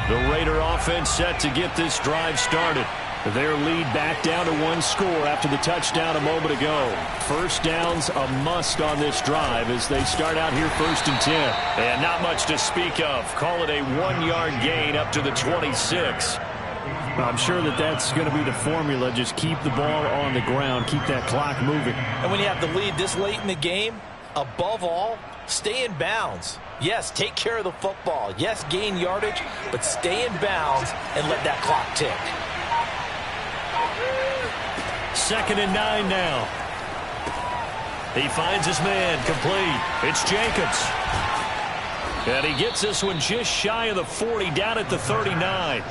The Raider offense set to get this drive started. Their lead back down to 1 score after the touchdown a moment ago. First down's a must on this drive as they start out here 1st and 10. And not much to speak of. Call it a 1-yard gain up to the 26. I'm sure that's going to be the formula. Just keep the ball on the ground. Keep that clock moving. And when you have the lead this late in the game, above all, stay in bounds. Yes, take care of the football. Yes, gain yardage, but stay in bounds and let that clock tick. 2nd and 9 now. He finds his man complete. It's Jacobs. And he gets this one just shy of the 40, down at the 39.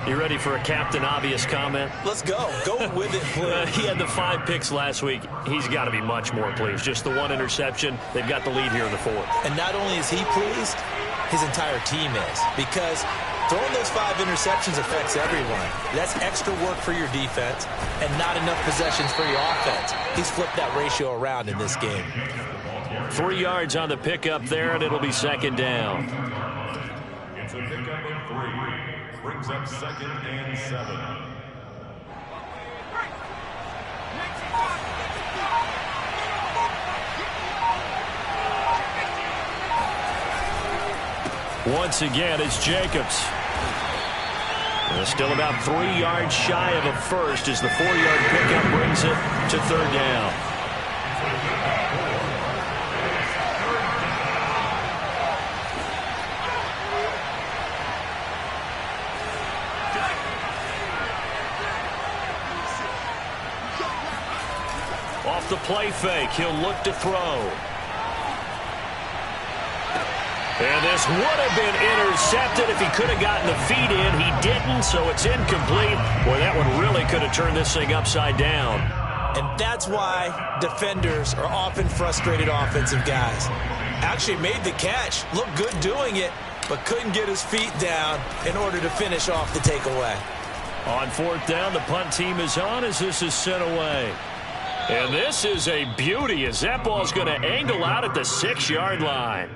You ready for a Captain Obvious comment? Let's go. Go with it, please. He had the 5 picks last week. He's got to be much more pleased. Just the 1 interception. They've got the lead here in the 4th. And not only is he pleased, his entire team is. Because throwing those 5 interceptions affects everyone. That's extra work for your defense and not enough possessions for your offense. He's flipped that ratio around in this game. 3 yards on the pickup there, and it'll be 2nd down. It's a pickup of 3. Brings up 2nd and 7. Once again, it's Jacobs. And still about 3 yards shy of a first as the 4-yard pickup brings it to 3rd down. Off the play fake, he'll look to throw. And this would have been intercepted if he could have gotten the feet in. He didn't, so it's incomplete. Boy, that one really could have turned this thing upside down. And that's why defenders are often frustrated offensive guys. Actually made the catch, looked good doing it, but couldn't get his feet down in order to finish off the takeaway. On 4th down, the punt team is on as this is sent away. And this is a beauty as that ball's going to angle out at the 6-yard line.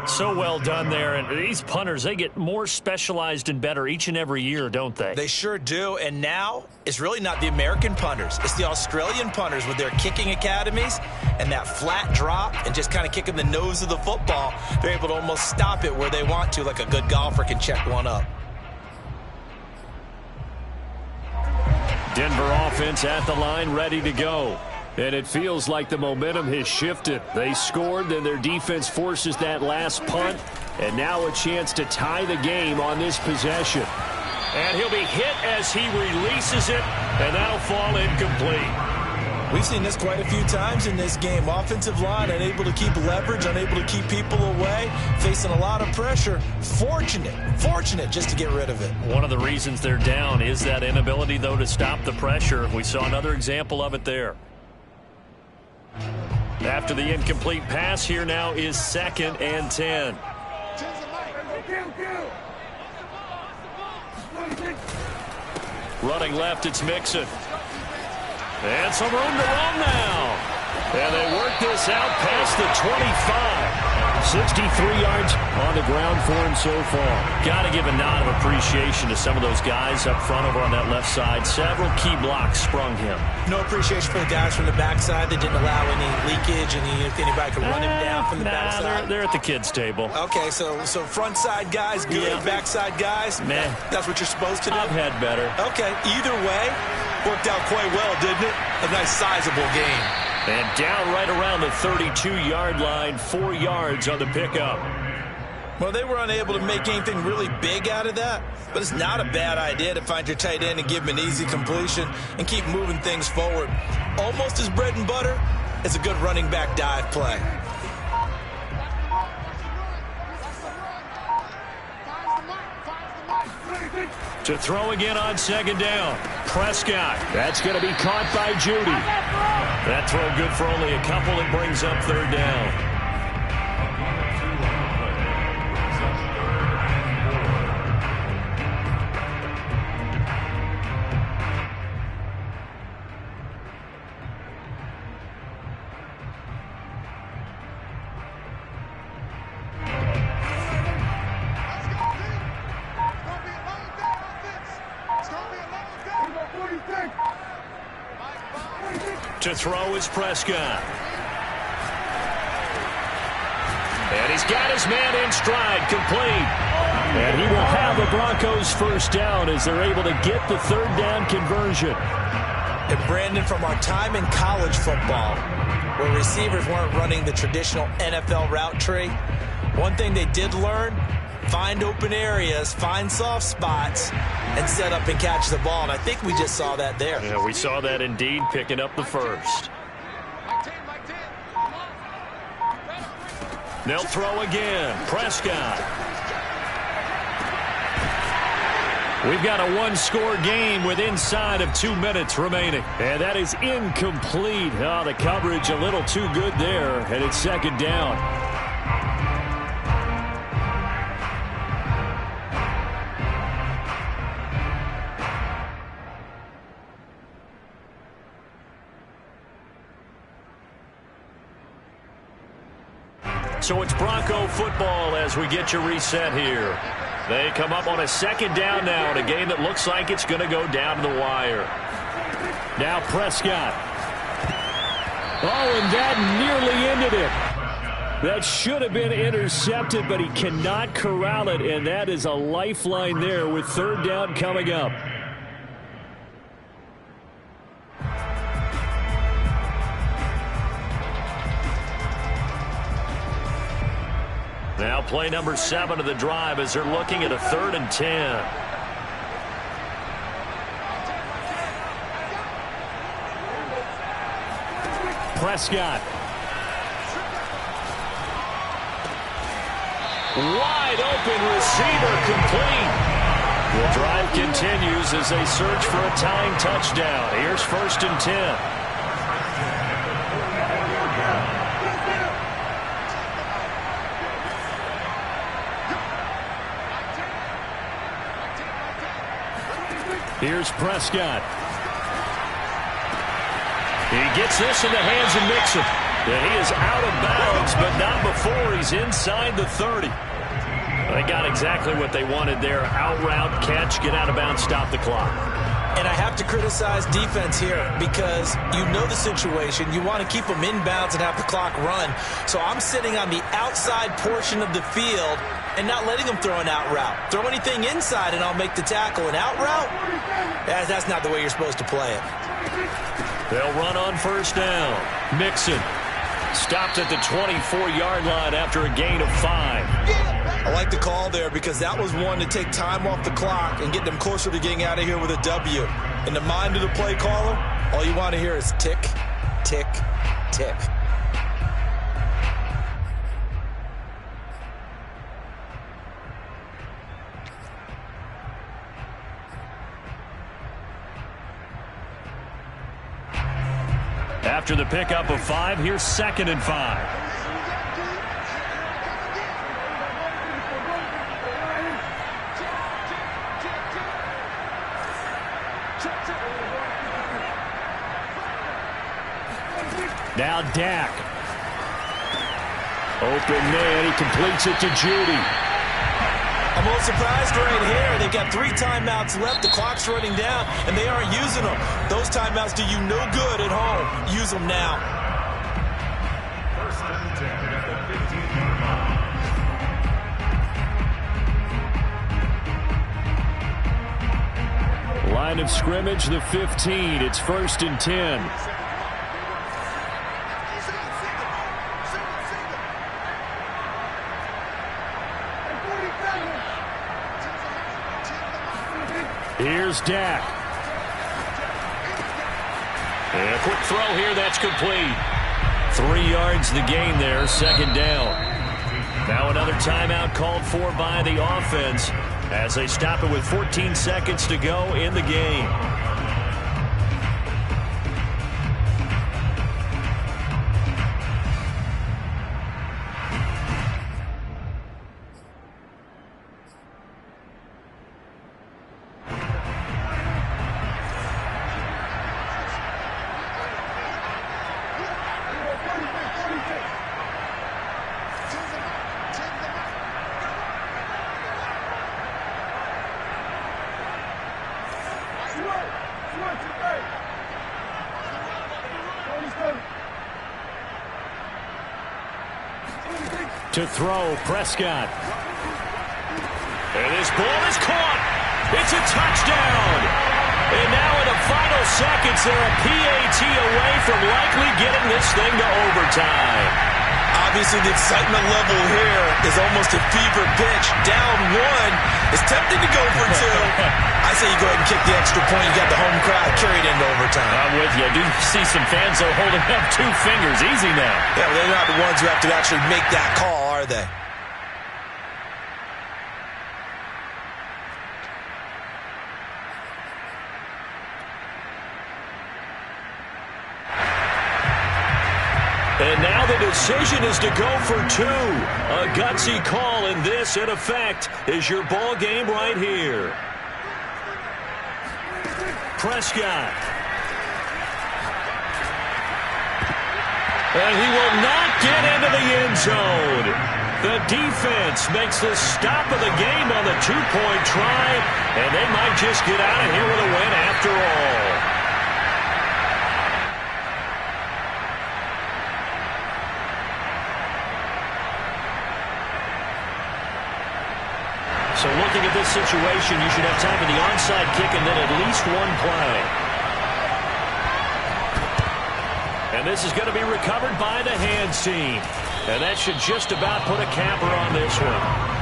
So well done there. And these punters, they get more specialized and better each and every year, don't they? They sure do. And now it's really not the American punters. It's the Australian punters with their kicking academies and that flat drop and just kind of kicking the nose of the football. They're able to almost stop it where they want to, like a good golfer can check one up. Denver offense at the line, ready to go. And it feels like the momentum has shifted. They scored, then their defense forces that last punt. And now a chance to tie the game on this possession. And he'll be hit as he releases it, and that'll fall incomplete. We've seen this quite a few times in this game. Offensive line unable to keep leverage, unable to keep people away, facing a lot of pressure. Fortunate just to get rid of it. One of the reasons they're down is that inability, though, to stop the pressure. We saw another example of it there. After the incomplete pass, here now is 2nd and 10. Running left, it's Mixon. And some room to run now. And they work this out past the 25. 63 yards on the ground for him so far. Got to give a nod of appreciation to some of those guys up front over on that left side. Several key blocks sprung him. No appreciation for the guys from the backside that didn't allow any leakage, and if anybody could run him down from the backside. They're at the kids' table. Okay, so front side guys good, yeah. Backside guys, meh. That's what you're supposed to do? I've had better. Okay, either way, worked out quite well, didn't it? A nice sizable game. And down right around the 32-yard line, 4 yards on the pickup. Well, they were unable to make anything really big out of that, but it's not a bad idea to find your tight end and give him an easy completion and keep moving things forward. Almost as bread and butter as a good running back dive play. To throw again on 2nd down. Prescott. That's going to be caught by Judy. That throw good for only a couple. It brings up 3rd down. To throw is Prescott. And he's got his man in stride, complete. And he will have the Broncos 1st down as they're able to get the 3rd down conversion. And Brandon, from our time in college football, where receivers weren't running the traditional NFL route tree, one thing they did learn, find open areas, find soft spots, and set up and catch the ball. And I think we just saw that there. Yeah, we saw that indeed, picking up the 1st. They'll throw again. Prescott. We've got a 1-score game with inside of 2 minutes remaining. And that is incomplete. Oh, the coverage a little too good there. And it's 2nd down. So it's Bronco football as we get you reset here. They come up on a 2nd down now in a game that looks like it's going to go down to the wire. Now Prescott. Oh, and that nearly ended it. That should have been intercepted, but he cannot corral it, and that is a lifeline there with 3rd down coming up. Now play number 7 of the drive as they're looking at a 3rd and 10. Prescott. Wide open receiver, complete. The drive continues as they search for a tying touchdown. Here's 1st and 10. Here's Prescott. He gets this in the hands of Mixon. And he is out of bounds, but not before he's inside the 30. They got exactly what they wanted there. Out route, catch, get out of bounds, stop the clock. And I have to criticize defense here because you know the situation. You want to keep them inbounds and have the clock run. So I'm sitting on the outside portion of the field and not letting them throw an out route. Throw anything inside and I'll make the tackle. An out route? That's not the way you're supposed to play it. They'll run on first down. Mixon stopped at the 24-yard line after a gain of 5. I like the call there because that was one to take time off the clock and get them closer to getting out of here with a W. In the mind of the play caller, all you want to hear is tick, tick, tick. After the pickup of 5, here's 2nd and 5. Now Dak. Open man, he completes it to Judy. I'm a little surprised right here. They've got 3 timeouts left. The clock's running down, and they aren't using them. Those timeouts do you no good at home. Use them now. First and 10 at the 15-yard line. Line of scrimmage, the 15. It's 1st and 10. Here's Dak. And a quick throw here, that's complete. 3 yards the gain there, 2nd down. Now another timeout called for by the offense as they stop it with 14 seconds to go in the game. To throw, Prescott. And this ball is caught. It's a touchdown. And now in the final seconds, they're a PAT away from likely getting this thing to overtime. Obviously, the excitement level here is almost a fever pitch. Down 1. It's tempting to go for 2. I say you go ahead and kick the extra point. You got the home crowd carried into overtime. I'm with you. I do see some fans, though, holding up 2 fingers. Easy now. Yeah, but they're not the ones who have to actually make that call, are they? And now the decision is to go for 2. A gutsy call, and this, in effect, is your ball game right here. Prescott. And he will not get into the end zone. The defense makes the stop of the game on the 2-point try, and they might just get out of here with a win after all. So looking at this situation, you should have time for the onside kick and then at least 1 play. And this is going to be recovered by the hands team. And that should just about put a capper on this one.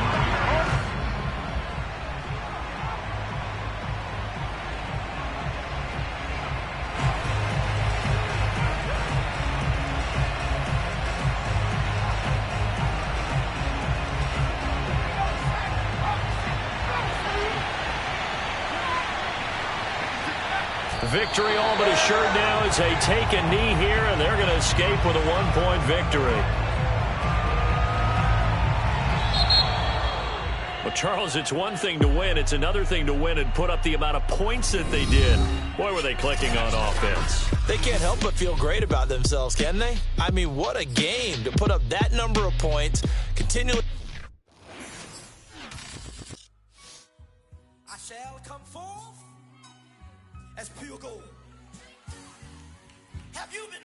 Victory all but assured now as they take a knee here, and they're going to escape with a 1-point victory. Well, Charles, it's one thing to win. It's another thing to win and put up the amount of points that they did. Boy, were they clicking on offense. They can't help but feel great about themselves, can they? I mean, what a game to put up that number of points, continually. I shall come forth as pure gold. Have you been